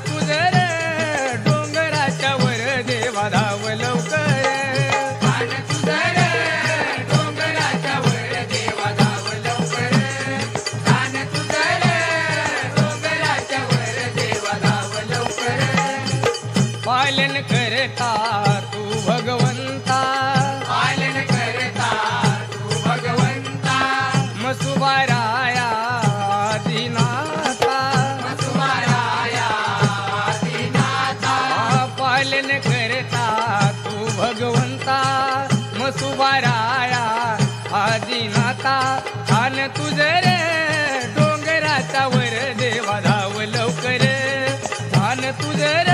तुझ रे डोंगराच्या वर देवा धाव लवकर मान तुझ रे डोंगराच्या वर देवा धाव लवकर मान तुझ रे डोंगराच्या वर देवा धाव लवकर पालन करता तू भगवंता पालन करता तू भगवंता मसुबाराया दीनाथा मसुबाराया दीनाथा पालन करता तू भगवंता मसुबाराया आदिनाथा आन तुझ रे डोंगराच्या वर देवा धाव लवकर आन तुझ रे